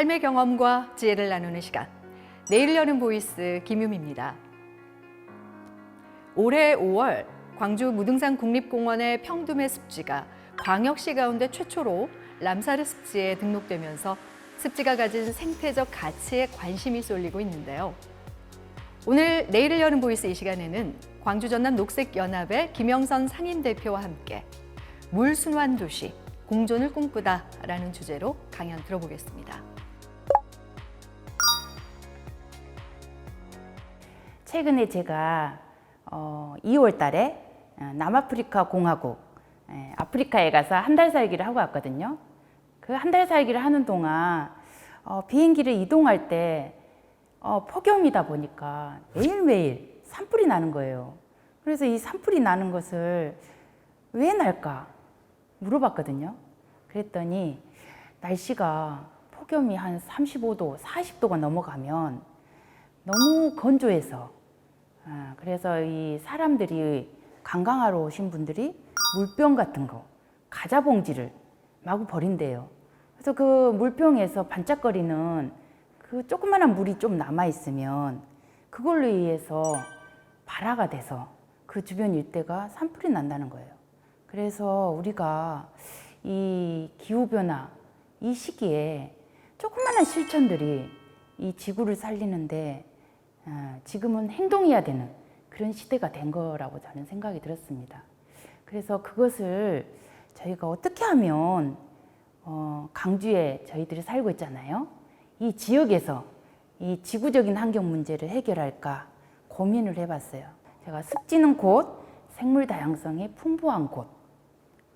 삶의 경험과 지혜를 나누는 시간. 내일 여는 보이스 김유미입니다. 올해 5월 광주 무등산 국립공원의 평둠의 습지가 광역시 가운데 최초로 람사르 습지에 등록되면서 습지가 가진 생태적 가치에 관심이 쏠리고 있는데요. 오늘 내일을 여는 보이스 이 시간에는 광주 전남 녹색연합의 김영선 상임대표와 함께 물순환 도시, 공존을 꿈꾸다라는 주제로 강연 들어보겠습니다. 최근에 제가 2월 달에 남아프리카 공화국, 아프리카에 가서 한 달 살기를 하고 왔거든요. 그 한 달 살기를 하는 동안 비행기를 이동할 때 폭염이다 보니까 매일매일 산불이 나는 거예요. 그래서 이 산불이 나는 것을 왜 날까 물어봤거든요. 그랬더니 날씨가 폭염이 한 35도, 40도가 넘어가면 너무 건조해서 그래서 이 사람들이 관광하러 오신 분들이 물병 같은 거, 과자봉지를 마구 버린대요. 그래서 그 물병에서 반짝거리는 그 조그마한 물이 좀 남아있으면 그걸로 의해서 발화가 돼서 그 주변 일대가 산불이 난다는 거예요. 그래서 우리가 이 기후변화, 이 시기에 조그마한 실천들이 이 지구를 살리는데 지금은 행동해야 되는 그런 시대가 된 거라고 저는 생각이 들었습니다. 그래서 그것을 저희가 어떻게 하면 강주에 저희들이 살고 있잖아요. 이 지역에서 이 지구적인 환경 문제를 해결할까 고민을 해봤어요. 제가 습지는 곧 생물 다양성이 풍부한 곳,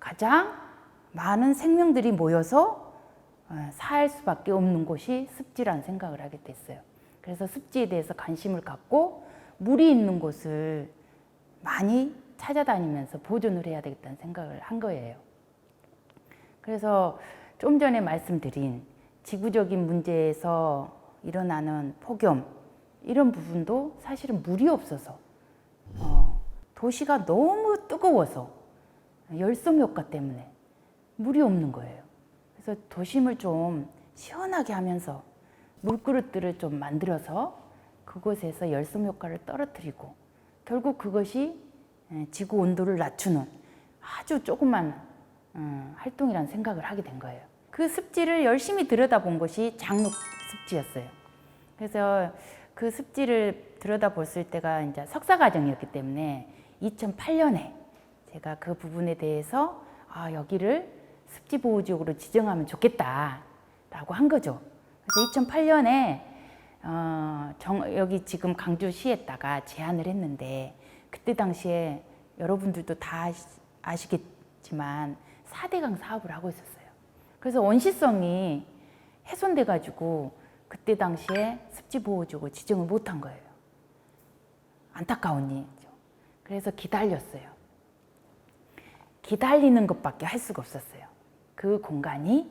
가장 많은 생명들이 모여서 살 수밖에 없는 곳이 습지라는 생각을 하게 됐어요. 그래서 습지에 대해서 관심을 갖고 물이 있는 곳을 많이 찾아다니면서 보존을 해야 되겠다는 생각을 한 거예요. 그래서 좀 전에 말씀드린 지구적인 문제에서 일어나는 폭염, 이런 부분도 사실은 물이 없어서 도시가 너무 뜨거워서 열섬 효과 때문에 물이 없는 거예요. 그래서 도심을 좀 시원하게 하면서 물그릇들을 좀 만들어서 그곳에서 열섬 효과를 떨어뜨리고 결국 그것이 지구 온도를 낮추는 아주 조그만 활동이라는 생각을 하게 된 거예요. 그 습지를 열심히 들여다본 것이 장록 습지였어요. 그래서 그 습지를 들여다봤을 때가 이제 석사 과정이었기 때문에 2008년에 제가 그 부분에 대해서 여기를 습지 보호지역으로 지정하면 좋겠다라고 한 거죠. 그래서 2008년에 여기 지금 강주시에다가 제안을 했는데 그때 당시에 여러분들도 다 아시겠지만 4대강 사업을 하고 있었어요. 그래서 원시성이 훼손돼 가지고 그때 당시에 습지보호지역으로 지정을 못한 거예요. 안타까운 일이죠. 그래서 기다렸어요. 기다리는 것밖에 할 수가 없었어요. 그 공간이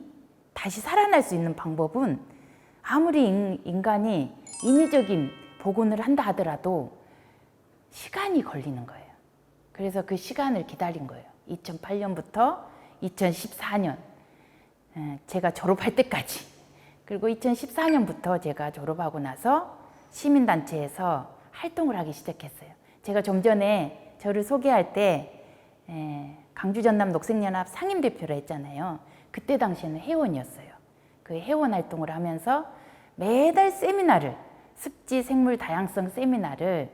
다시 살아날 수 있는 방법은 아무리 인간이 인위적인 복원을 한다 하더라도 시간이 걸리는 거예요. 그래서 그 시간을 기다린 거예요. 2008년부터 2014년 제가 졸업할 때까지, 그리고 2014년부터 제가 졸업하고 나서 시민단체에서 활동을 하기 시작했어요. 제가 좀 전에 저를 소개할 때 강주 전남 녹색연합 상임대표를 했잖아요. 그때 당시에는 회원이었어요. 그 회원 활동을 하면서 매달 세미나를, 습지 생물 다양성 세미나를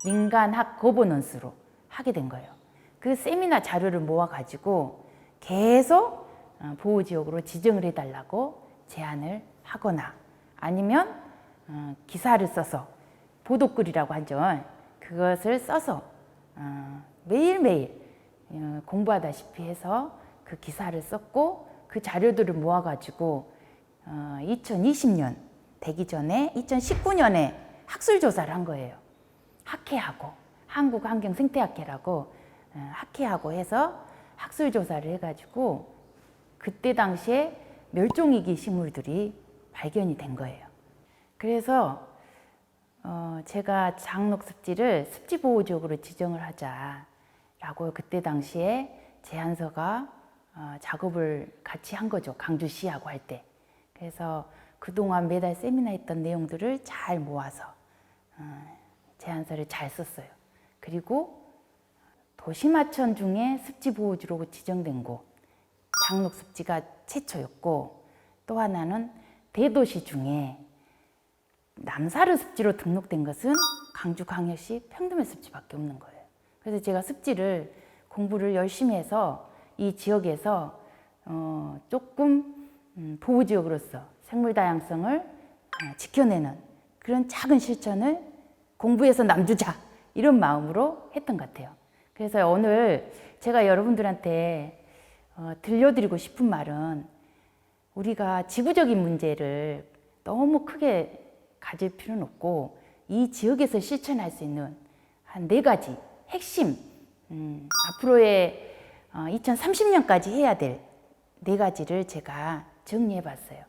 민간학 거버넌스로 하게 된 거예요. 그 세미나 자료를 모아가지고 계속 보호지역으로 지정을 해달라고 제안을 하거나 아니면 기사를 써서 보도글이라고 하죠. 그것을 써서 매일매일 공부하다시피 해서 그 기사를 썼고 그 자료들을 모아가지고 2020년 되기 전에 2019년에 학술조사를 한 거예요. 학회하고 한국환경생태학회라고 학회하고 해서 학술조사를 해가지고 그때 당시에 멸종위기 식물들이 발견이 된 거예요. 그래서 제가 장록습지를 습지보호지역으로 지정을 하자라고 그때 당시에 제안서가 작업을 같이 한 거죠. 강주시하고 할 때. 그래서 그동안 매달 세미나 했던 내용들을 잘 모아서 제안서를 잘 썼어요. 그리고 도심하천 중에 습지보호지로 지정된 곳, 장록 습지가 최초였고, 또 하나는 대도시 중에 남사르 습지로 등록된 것은 강주광역시 평dum의 습지밖에 없는 거예요. 그래서 제가 습지를 공부를 열심히 해서 이 지역에서 조금 보호지역으로서 생물 다양성을 지켜내는 그런 작은 실천을 공부해서 남주자, 이런 마음으로 했던 것 같아요. 그래서 오늘 제가 여러분들한테 들려드리고 싶은 말은, 우리가 지구적인 문제를 너무 크게 가질 필요는 없고, 이 지역에서 실천할 수 있는 한 4가지 핵심, 앞으로의 2030년까지 해야 될 4가지를 제가 정리해 봤어요.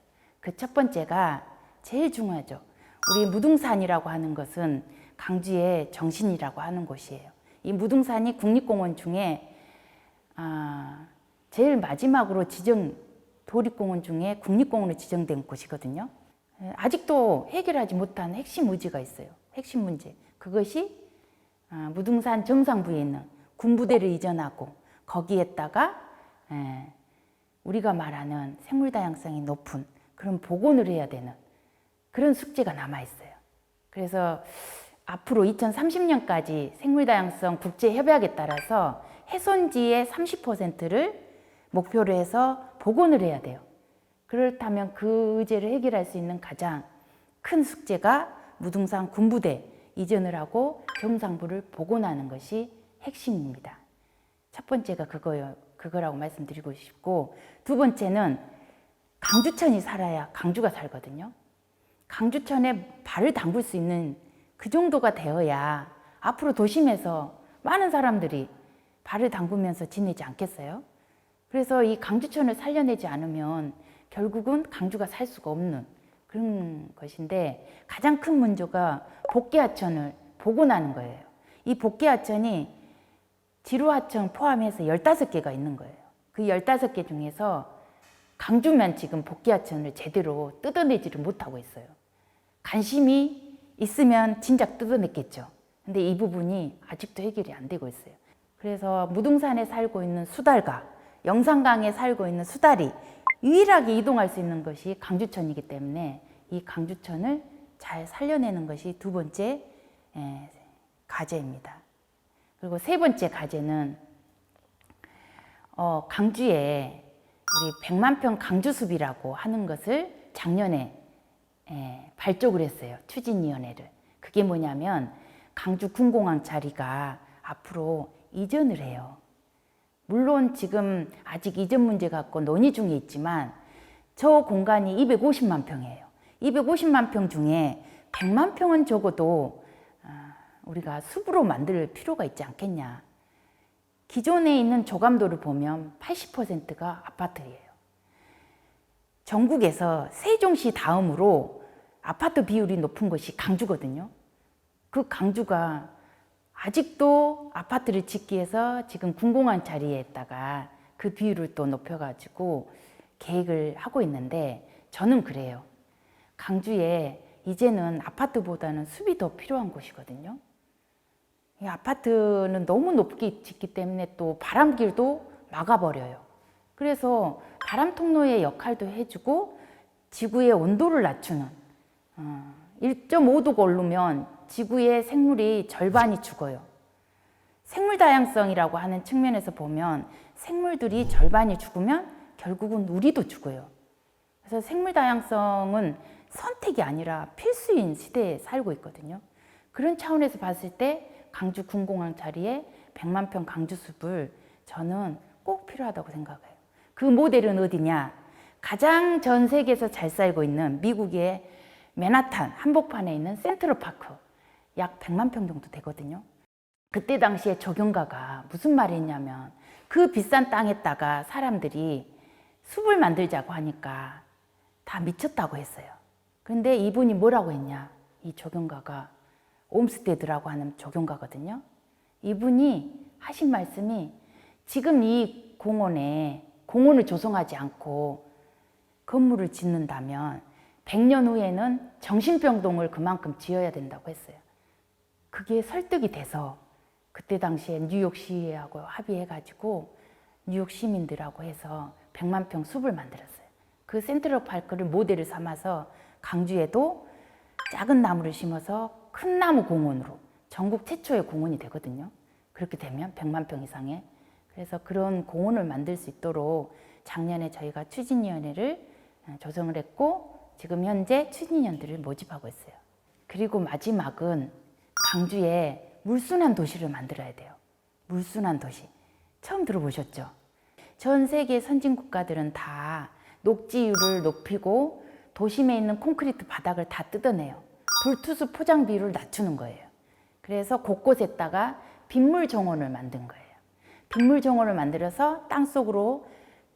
그 첫 번째가 제일 중요하죠. 우리 무등산이라고 하는 것은 강주의 정신이라고 하는 곳이에요. 이 무등산이 국립공원 중에 제일 마지막으로 도립공원 중에 국립공원으로 지정된 곳이거든요. 아직도 해결하지 못한 핵심 의지가 있어요. 핵심 문제. 그것이 무등산 정상부에 있는 군부대를 이전하고 거기에다가 우리가 말하는 생물 다양성이 높은 그런 복원을 해야 되는 그런 숙제가 남아있어요. 그래서 앞으로 2030년까지 생물 다양성 국제협약에 따라서 훼손지의 30%를 목표로 해서 복원을 해야 돼요. 그렇다면 그 의제를 해결할 수 있는 가장 큰 숙제가 무등산 군부대 이전을 하고 정상부를 복원하는 것이 핵심입니다. 첫 번째가 그거라고 말씀드리고 싶고, 두 번째는 강주천이 살아야 강주가 살거든요. 강주천에 발을 담글 수 있는 그 정도가 되어야 앞으로 도심에서 많은 사람들이 발을 담그면서 지내지 않겠어요? 그래서 이 강주천을 살려내지 않으면 결국은 강주가 살 수가 없는 그런 것인데, 가장 큰 문제가 복개하천을 복원하는 거예요. 이 복개하천이 지루하천 포함해서 15개가 있는 거예요. 그 15개 중에서 강주만 지금 복개하천을 제대로 뜯어내지를 못하고 있어요. 관심이 있으면 진작 뜯어냈겠죠. 근데 이 부분이 아직도 해결이 안 되고 있어요. 그래서 무등산에 살고 있는 수달과 영산강에 살고 있는 수달이 유일하게 이동할 수 있는 것이 강주천이기 때문에 이 강주천을 잘 살려내는 것이 두 번째 과제입니다. 그리고 세 번째 과제는 강주에 우리 100만평 강주숲이라고 하는 것을 작년에 발족을 했어요. 추진위원회를. 그게 뭐냐면 강주 군공항 자리가 앞으로 이전을 해요. 물론 지금 아직 이전 문제 갖고 논의 중에 있지만 저 공간이 250만 평이에요. 250만 평 중에 100만 평은 적어도 우리가 숲으로 만들 필요가 있지 않겠냐. 기존에 있는 조감도를 보면 80%가 아파트예요. 전국에서 세종시 다음으로 아파트 비율이 높은 곳이 강주거든요. 그 강주가 아직도 아파트를 짓기 위해서 지금 군공항 자리에다가 그 비율을 또 높여가지고 계획을 하고 있는데, 저는 그래요. 강주에 이제는 아파트보다는 숲이 더 필요한 곳이거든요. 이 아파트는 너무 높게 짓기 때문에 또 바람길도 막아버려요. 그래서 바람 통로의 역할도 해주고 지구의 온도를 낮추는 1.5도가 오르면 지구의 생물이 절반이 죽어요. 생물 다양성이라고 하는 측면에서 보면 생물들이 절반이 죽으면 결국은 우리도 죽어요. 그래서 생물 다양성은 선택이 아니라 필수인 시대에 살고 있거든요. 그런 차원에서 봤을 때 강주 군공항 자리에 100만 평 강주숲을 저는 꼭 필요하다고 생각해요. 그 모델은 어디냐? 가장 전 세계에서 잘 살고 있는 미국의 맨하탄 한복판에 있는 센트럴파크, 약 100만 평 정도 되거든요. 그때 당시에 조경가가 무슨 말을 했냐면, 그 비싼 땅에다가 사람들이 숲을 만들자고 하니까 다 미쳤다고 했어요. 근데 이분이 뭐라고 했냐? 이 조경가가 옴스테드라고 하는 조경가거든요. 이분이 하신 말씀이, 지금 이 공원을 조성하지 않고 건물을 짓는다면 100년 후에는 정신병동을 그만큼 지어야 된다고 했어요. 그게 설득이 돼서 그때 당시에 뉴욕시하고 합의해가지고 뉴욕 시민들하고 해서 100만 평 숲을 만들었어요. 그 센트럴파크를 모델을 삼아서 강주에도 작은 나무를 심어서 큰 나무 공원으로 전국 최초의 공원이 되거든요. 그렇게 되면 100만 평 이상의. 그래서 그런 공원을 만들 수 있도록 작년에 저희가 추진위원회를 조성을 했고 지금 현재 추진위원들을 모집하고 있어요. 그리고 마지막은 강주에 물순환 도시를 만들어야 돼요. 물순환 도시. 처음 들어보셨죠? 전 세계 선진 국가들은 다 녹지율을 높이고 도심에 있는 콘크리트 바닥을 다 뜯어내요. 불투수 포장 비율을 낮추는 거예요. 그래서 곳곳에다가 빗물 정원을 만든 거예요. 빗물 정원을 만들어서 땅속으로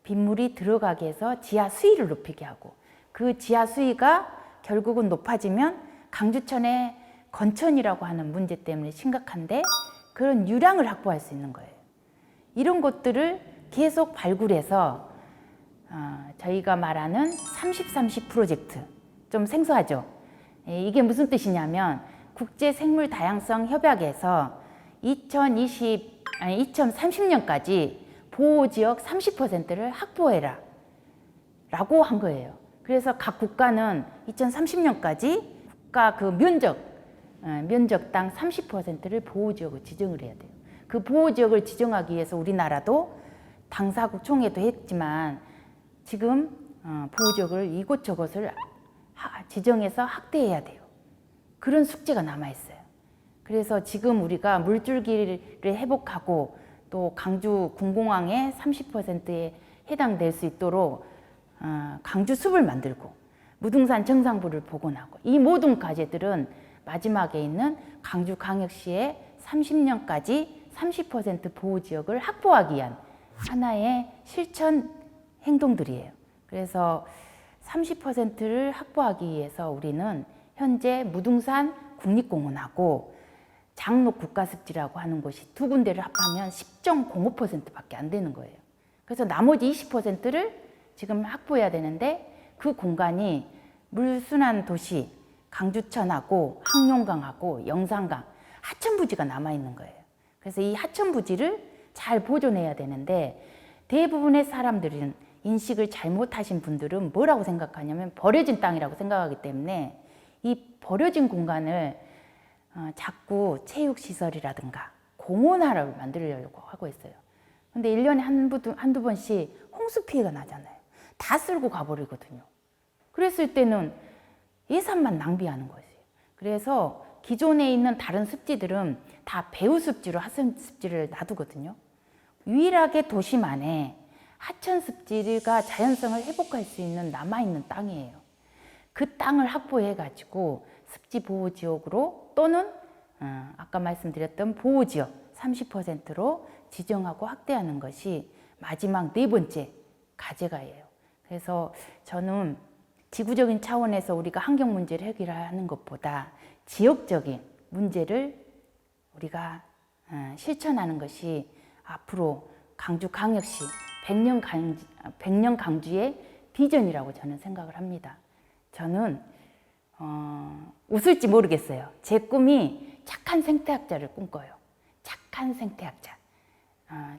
빗물이 들어가게 해서 지하 수위를 높이게 하고 그 지하 수위가 결국은 높아지면 강주천의 건천이라고 하는 문제 때문에 심각한데 그런 유량을 확보할 수 있는 거예요. 이런 것들을 계속 발굴해서 저희가 말하는 30-30 프로젝트, 좀 생소하죠? 이게 무슨 뜻이냐면 국제생물다양성협약에서 2030년까지 보호지역 30%를 확보해라 라고 한 거예요. 그래서 각 국가는 2030년까지 국가 그 면적당 30%를 보호지역으로 지정을 해야 돼요. 그 보호지역을 지정하기 위해서 우리나라도 당사국 총회도 했지만 지금 보호지역을 이곳저곳을 지정해서 확대해야 돼요. 그런 숙제가 남아있어요. 그래서 지금 우리가 물줄기를 회복하고 또 강주 군공항의 30%에 해당될 수 있도록 강주 숲을 만들고 무등산 정상부를 복원하고 이 모든 과제들은 마지막에 있는 강주광역시의 30년까지 30% 보호지역을 확보하기 위한 하나의 실천 행동들이에요. 그래서 30%를 확보하기 위해서 우리는 현재 무등산 국립공원하고 장록 국가습지라고 하는 곳이 두 군데를 합하면 10.05%밖에 안 되는 거예요. 그래서 나머지 20%를 지금 확보해야 되는데 그 공간이 물순환 도시 강주천하고 항룡강하고 영산강 하천부지가 남아있는 거예요. 그래서 이 하천부지를 잘 보존해야 되는데 대부분의 사람들은 인식을 잘못하신 분들은 뭐라고 생각하냐면 버려진 땅이라고 생각하기 때문에 이 버려진 공간을 자꾸 체육시설이라든가 공원화를 만들려고 하고 있어요. 근데 1년에 한두 번씩 홍수 피해가 나잖아요. 다 쓸고 가버리거든요. 그랬을 때는 예산만 낭비하는 거지. 그래서 기존에 있는 다른 습지들은 다 배후습지로 하천습지를 놔두거든요. 유일하게 도심 안에 하천습지가 자연성을 회복할 수 있는 남아있는 땅이에요. 그 땅을 확보해가지고 습지보호지역으로 또는 아까 말씀드렸던 보호지역 30%로 지정하고 확대하는 것이 마지막 네 번째 과제가예요. 그래서 저는 지구적인 차원에서 우리가 환경 문제를 해결하는 것보다 지역적인 문제를 우리가 실천하는 것이 앞으로 강주광역시 100년 강주의 비전이라고 저는 생각을 합니다. 저는 웃을지 모르겠어요. 제 꿈이 착한 생태학자를 꿈꿔요. 착한 생태학자.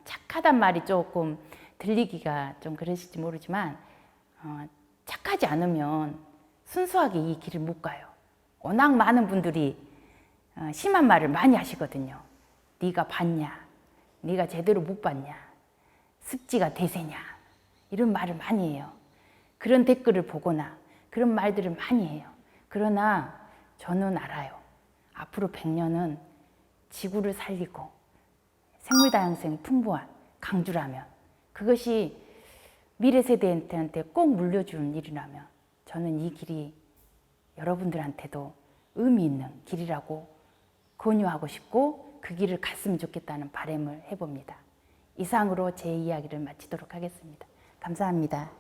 착하단 말이 조금 들리기가 좀 그러실지 모르지만 착하지 않으면 순수하게 이 길을 못 가요. 워낙 많은 분들이 심한 말을 많이 하시거든요. 네가 봤냐? 네가 제대로 못 봤냐? 습지가 대세냐? 이런 말을 많이 해요. 그런 댓글을 보거나 그런 말들을 많이 해요. 그러나 저는 알아요. 앞으로 100년은 지구를 살리고 생물 다양성이 풍부한 강주라면 그것이 미래 세대한테 꼭 물려주는 일이라면 저는 이 길이 여러분들한테도 의미 있는 길이라고 권유하고 싶고 그 길을 갔으면 좋겠다는 바람을 해봅니다. 이상으로 제 이야기를 마치도록 하겠습니다. 감사합니다.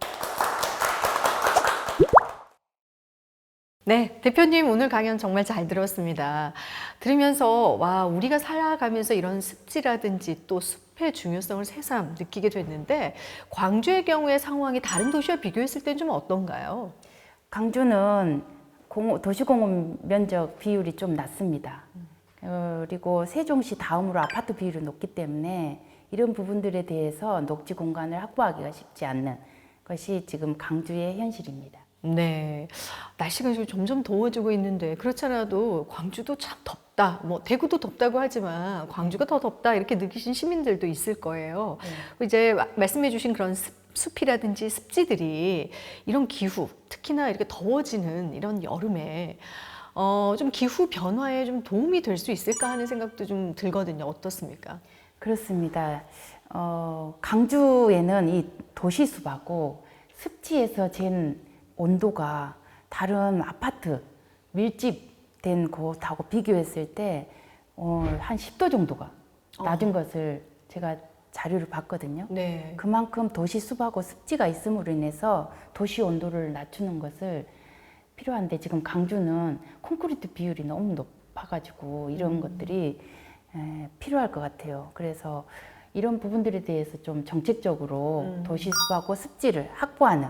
네, 대표님 오늘 강연 정말 잘 들었습니다. 들으면서 와, 우리가 살아가면서 이런 습지라든지 또 숲의 중요성을 새삼 느끼게 됐는데 광주의 경우의 상황이 다른 도시와 비교했을 땐 좀 어떤가요? 광주는 도시공원 면적 비율이 좀 낮습니다. 그리고 세종시 다음으로 아파트 비율이 높기 때문에 이런 부분들에 대해서 녹지 공간을 확보하기가 쉽지 않는 것이 지금 강주의 현실입니다. 네. 날씨가 지금 점점 더워지고 있는데 그렇잖아도 광주도 참 덥다. 뭐 대구도 덥다고 하지만 광주가 더 덥다 이렇게 느끼신 시민들도 있을 거예요. 이제 말씀해 주신 그런 숲이라든지 습지들이 이런 기후, 특히나 이렇게 더워지는 이런 여름에 좀 기후 변화에 좀 도움이 될 수 있을까 하는 생각도 좀 들거든요. 어떻습니까? 그렇습니다. 강주에는 이 도시숲하고 습지에서 잰 온도가 다른 아파트 밀집된 곳하고 비교했을 때 한 10도 정도가 낮은 것을 제가 자료를 봤거든요. 네. 그만큼 도시숲하고 습지가 있음으로 인해서 도시 온도를 낮추는 것을 필요한데 지금 강주는 콘크리트 비율이 너무 높아가지고 이런 것들이 필요할 것 같아요. 그래서 이런 부분들에 대해서 좀 정책적으로 도시숲하고 습지를 확보하는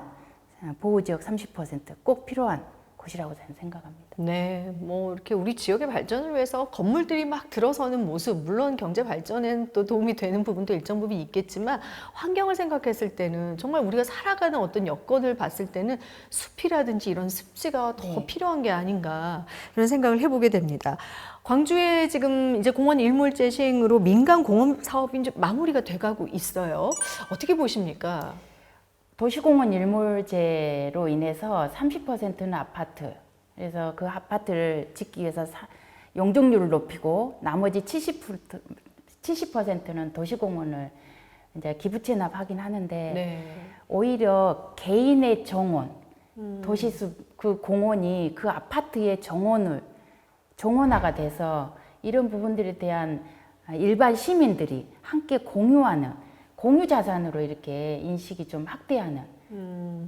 보호지역 30%꼭 필요한 곳이라고 저는 생각합니다. 네, 뭐 이렇게 우리 지역의 발전을 위해서 건물들이 막 들어서는 모습, 물론 경제 발전엔 또 도움이 되는 부분도 일정 부분 있겠지만 환경을 생각했을 때는 정말 우리가 살아가는 어떤 여건을 봤을 때는 숲이라든지 이런 습지가 더 필요한 게 아닌가 이런 생각을 해보게 됩니다. 광주에 지금 이제 공원 일몰제 시행으로 민간 공원 사업이 이제 마무리가 돼가고 있어요. 어떻게 보십니까? 도시공원 일몰제로 인해서 30%는 아파트, 그래서 그 아파트를 짓기 위해서 용적률을 높이고 나머지 70%는 도시공원을 이제 기부 체납하긴 하는데 네. 오히려 개인의 정원, 도시숲 그 공원이 그 아파트의 정원화가 돼서 이런 부분들에 대한 일반 시민들이 함께 공유하는 공유 자산으로 이렇게 인식이 좀 확대하는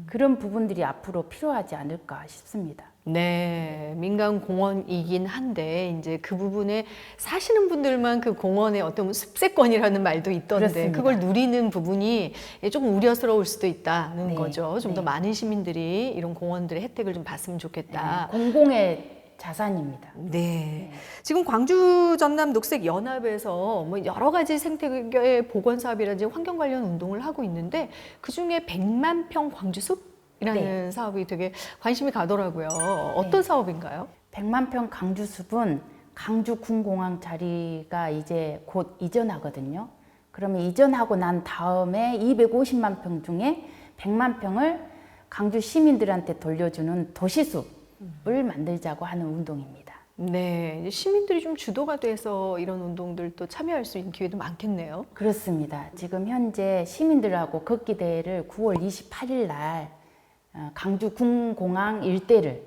그런 부분들이 앞으로 필요하지 않을까 싶습니다. 네, 민간 공원이긴 한데 이제 그 부분에 사시는 분들만 그 공원의 어떤 습세권이라는 말도 있던데 그렇습니다. 그걸 누리는 부분이 조금 우려스러울 수도 있다는 네, 거죠. 좀 더 네. 많은 시민들이 이런 공원들의 혜택을 좀 봤으면 좋겠다. 공공의 자산입니다. 네. 지금 광주 전남 녹색 연합에서 뭐 여러 가지 생태계 보건 사업이라든지 환경 관련 운동을 하고 있는데 그 중에 100만 평 광주숲이라는 사업이 되게 관심이 가더라고요. 어떤 사업인가요? 100만 평 강주숲은 강주 군공항 자리가 이제 곧 이전하거든요. 그러면 이전하고 난 다음에 250만 평 중에 100만 평을 강주 시민들한테 돌려주는 도시숲을 만들자고 하는 운동입니다. 네, 이제 시민들이 좀 주도가 돼서 이런 운동들도 참여할 수 있는 기회도 많겠네요. 그렇습니다. 지금 현재 시민들하고 걷기 대회를 9월 28일 날 강주 군공항 일대를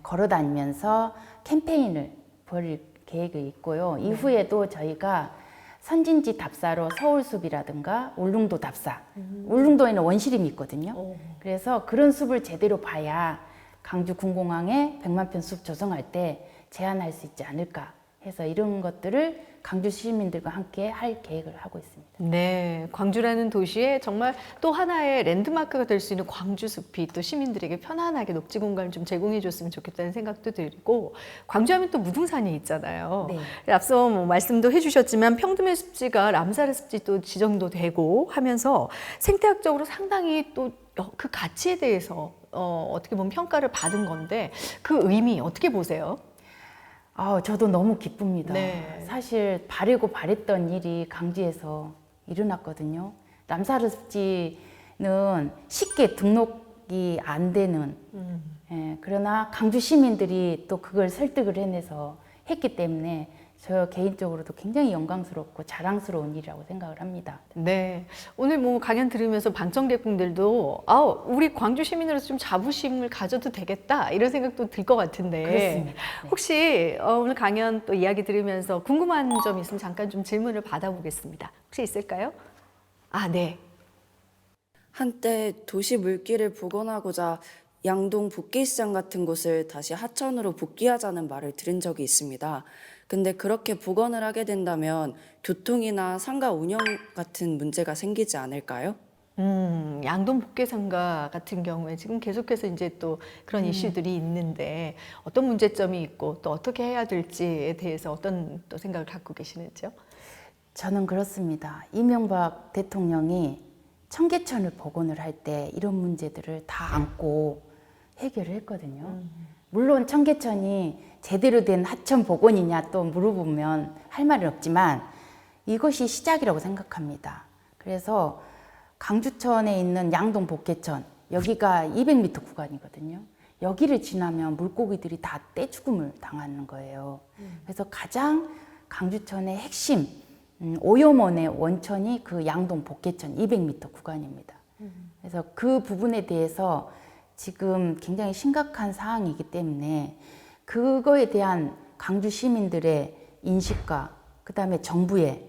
걸어 다니면서 캠페인을 벌일 계획이 있고요. 이후에도 저희가 선진지 답사로 서울숲이라든가 울릉도 답사, 울릉도에는 원시림이 있거든요. 그래서 그런 숲을 제대로 봐야 강주 군공항에 100만 평 숲 조성할 때 제한할 수 있지 않을까 해서 이런 것들을 강주 시민들과 함께 할 계획을 하고 있습니다. 네, 광주라는 도시에 정말 또 하나의 랜드마크가 될 수 있는 광주숲이 또 시민들에게 편안하게 녹지 공간을 좀 제공해 줬으면 좋겠다는 생각도 들고 광주하면 또 무등산이 있잖아요. 네. 앞서 뭐 말씀도 해주셨지만 평듬의 습지가 람사르 습지 또 지정도 되고 하면서 생태학적으로 상당히 또 그 가치에 대해서 어떻게 보면 평가를 받은 건데 그 의미 어떻게 보세요? 저도 너무 기쁩니다. 네. 사실 바라고 바랬던 일이 강주에서 일어났거든요. 람사르 습지는 쉽게 등록이 안 되는, 그러나 강주 시민들이 또 그걸 설득을 해내서 했기 때문에 저 개인적으로도 굉장히 영광스럽고 자랑스러운 일이라고 생각을 합니다. 네. 오늘 뭐 강연 들으면서 방청객분들도 우리 광주 시민으로서 좀 자부심을 가져도 되겠다 이런 생각도 들 것 같은데 그렇습니다. 네. 혹시 오늘 강연 또 이야기 들으면서 궁금한 점 있으면 잠깐 좀 질문을 받아보겠습니다. 혹시 있을까요? 네. 한때 도시 물길을 복원하고자 양동 복귀시장 같은 곳을 다시 하천으로 복귀하자는 말을 들은 적이 있습니다. 근데 그렇게 복원을 하게 된다면 교통이나 상가 운영 같은 문제가 생기지 않을까요? 양동 복개상가 같은 경우에 지금 계속해서 이제 또 그런 이슈들이 있는데 어떤 문제점이 있고 또 어떻게 해야 될지에 대해서 어떤 또 생각을 갖고 계시는지요? 저는 그렇습니다. 이명박 대통령이 청계천을 복원을 할 때 이런 문제들을 다 안고 해결을 했거든요. 물론 청계천이 제대로 된 하천 복원이냐 또 물어보면 할 말은 없지만 이것이 시작이라고 생각합니다. 그래서 강주천에 있는 양동 복개천, 여기가 200m 구간이거든요. 여기를 지나면 물고기들이 다 떼죽음을 당하는 거예요. 그래서 가장 강주천의 핵심 오염원의 원천이 그 양동 복개천 200m 구간입니다. 그래서 그 부분에 대해서 지금 굉장히 심각한 사항이기 때문에 그거에 대한 강주 시민들의 인식과 그다음에 정부의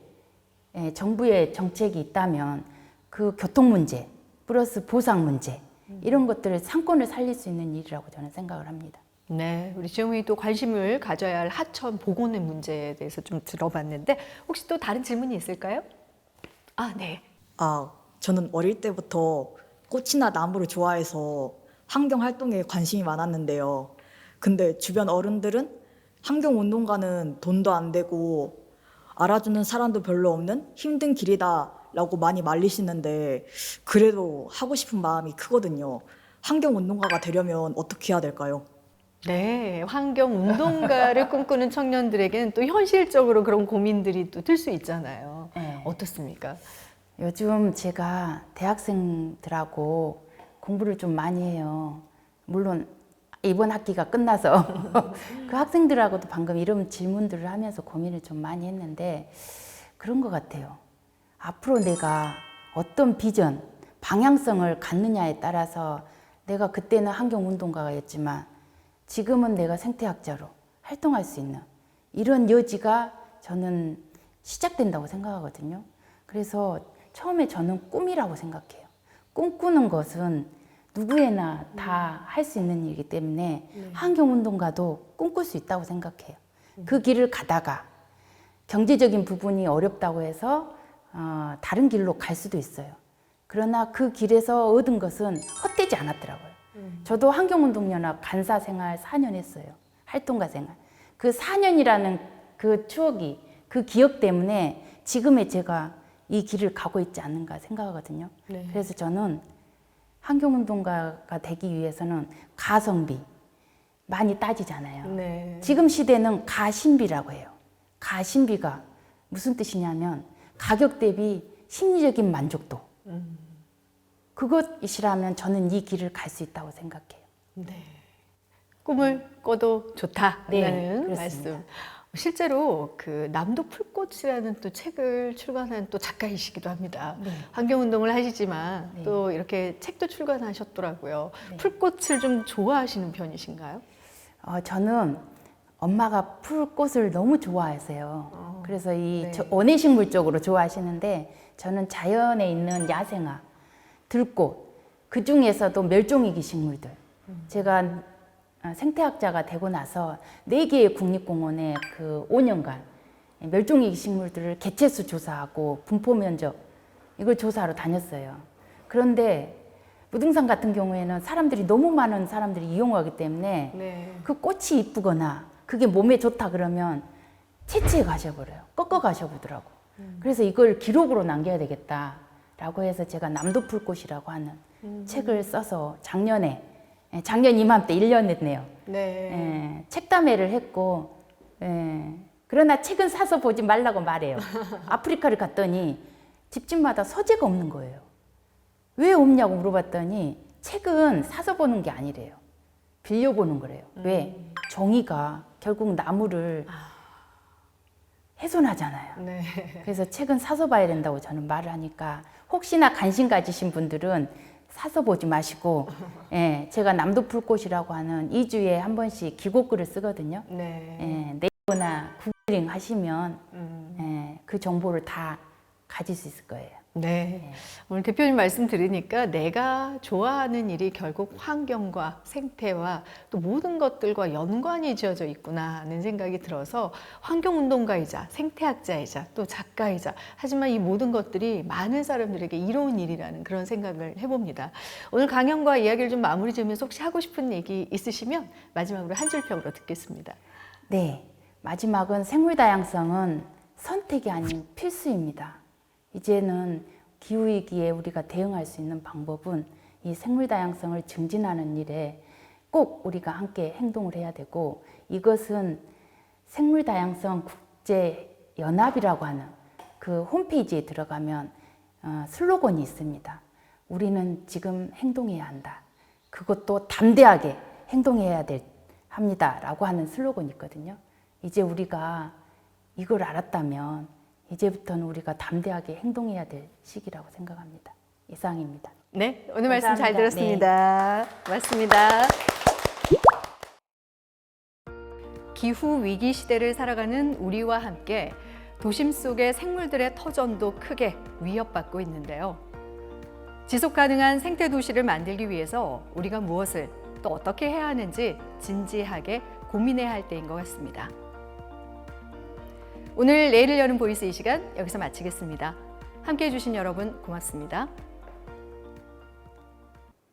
정책이 있다면 그 교통 문제 플러스 보상 문제 이런 것들을 상권을 살릴 수 있는 일이라고 저는 생각을 합니다. 네, 우리 지영이 또 관심을 가져야 할 하천 복원의 문제에 대해서 좀 들어봤는데 혹시 또 다른 질문이 있을까요? 아, 네. 저는 어릴 때부터 꽃이나 나무를 좋아해서 환경 활동에 관심이 많았는데요. 근데 주변 어른들은 환경 운동가는 돈도 안 되고 알아주는 사람도 별로 없는 힘든 길이다라고 많이 말리시는데 그래도 하고 싶은 마음이 크거든요. 환경 운동가가 되려면 어떻게 해야 될까요? 네, 환경 운동가를 꿈꾸는 청년들에게는 또 현실적으로 그런 고민들이 또 들 수 있잖아요. 네. 어떻습니까? 요즘 제가 대학생들하고 공부를 좀 많이 해요. 물론 이번 학기가 끝나서 그 학생들하고도 방금 이런 질문들을 하면서 고민을 좀 많이 했는데 그런 것 같아요. 앞으로 내가 어떤 비전, 방향성을 갖느냐에 따라서 내가 그때는 환경운동가였지만 지금은 내가 생태학자로 활동할 수 있는 이런 여지가 저는 시작된다고 생각하거든요. 그래서 처음에 저는 꿈이라고 생각해요. 꿈꾸는 것은 누구에나 다 할 수 있는 일이기 때문에 환경운동가도 꿈꿀 수 있다고 생각해요. 그 길을 가다가 경제적인 부분이 어렵다고 해서 다른 길로 갈 수도 있어요. 그러나 그 길에서 얻은 것은 헛되지 않았더라고요. 저도 환경운동연합 간사 생활 4년 했어요. 활동가 생활. 그 4년이라는 그 추억이, 그 기억 때문에 지금의 제가 이 길을 가고 있지 않는가 생각하거든요. 네. 그래서 저는 환경운동가가 되기 위해서는 가성비 많이 따지잖아요. 네. 지금 시대는 가심비라고 해요. 가심비가 무슨 뜻이냐면 가격 대비 심리적인 만족도. 그것이라면 저는 이 길을 갈 수 있다고 생각해요. 네. 꿈을 꿔도 좋다라는 네, 그렇습니다. 말씀. 실제로 그 남도 풀꽃이라는 또 책을 출간한 또 작가이시기도 합니다. 네. 환경운동을 하시지만 네. 또 이렇게 책도 출간하셨더라고요. 네. 풀꽃을 좀 좋아하시는 편이신가요? 저는 엄마가 풀꽃을 너무 좋아하세요. 그래서 이 네. 원예식물 쪽으로 좋아하시는데 저는 자연에 있는 야생화, 들꽃, 그 중에서도 멸종위기 식물들. 제가 생태학자가 되고 나서 4개의 국립공원에 그 5년간 멸종위기 식물들을 개체수 조사하고 분포 면적 이걸 조사하러 다녔어요. 그런데 무등산 같은 경우에는 사람들이 너무 많은 사람들이 이용하기 때문에 네. 그 꽃이 이쁘거나 그게 몸에 좋다 그러면 채취해 가셔버려요. 꺾어 가셔보더라고. 그래서 이걸 기록으로 남겨야 되겠다라고 해서 제가 남도풀꽃이라고 하는 책을 써서 작년 이맘때 1년 했네요. 네. 책담회를 했고, 그러나 책은 사서 보지 말라고 말해요. 아프리카를 갔더니 집집마다 서재가 없는 거예요. 왜 없냐고 물어봤더니 책은 사서 보는 게 아니래요. 빌려보는 거래요. 왜? 종이가 결국 나무를 훼손하잖아요. 네. 그래서 책은 사서 봐야 된다고 저는 말을 하니까 혹시나 관심 가지신 분들은 사서 보지 마시고 제가 남도풀꽃이라고 하는 2주에 한 번씩 기고글을 쓰거든요. 네. 네이버나 구글링 하시면 그 정보를 다 가질 수 있을 거예요. 네. 오늘 대표님 말씀 들으니까 내가 좋아하는 일이 결국 환경과 생태와 또 모든 것들과 연관이 지어져 있구나 하는 생각이 들어서 환경운동가이자 생태학자이자 또 작가이자 하지만 이 모든 것들이 많은 사람들에게 이로운 일이라는 그런 생각을 해봅니다. 오늘 강연과 이야기를 좀 마무리 지으면서 혹시 하고 싶은 얘기 있으시면 마지막으로 한 줄 평으로 듣겠습니다. 네, 마지막은 생물 다양성은 선택이 아닌 필수입니다. 이제는 기후위기에 우리가 대응할 수 있는 방법은 이 생물 다양성을 증진하는 일에 꼭 우리가 함께 행동을 해야 되고, 이것은 생물 다양성 국제 연합이라고 하는 그 홈페이지에 들어가면 슬로건이 있습니다. 우리는 지금 행동해야 한다. 그것도 담대하게 행동해야 합니다. 라고 하는 슬로건이 있거든요. 이제 우리가 이걸 알았다면 이제부터는 우리가 담대하게 행동해야 될 시기라고 생각합니다. 이상입니다. 네, 오늘 말씀 잘 감사합니다. 들었습니다. 고맙습니다. 기후 위기 시대를 살아가는 우리와 함께 도심 속의 생물들의 터전도 크게 위협받고 있는데요. 지속 가능한 생태 도시를 만들기 위해서 우리가 무엇을 또 어떻게 해야 하는지 진지하게 고민해야 할 때인 것 같습니다. 오늘 내일을 여는 보이스 이 시간 여기서 마치겠습니다. 함께해 주신 여러분 고맙습니다.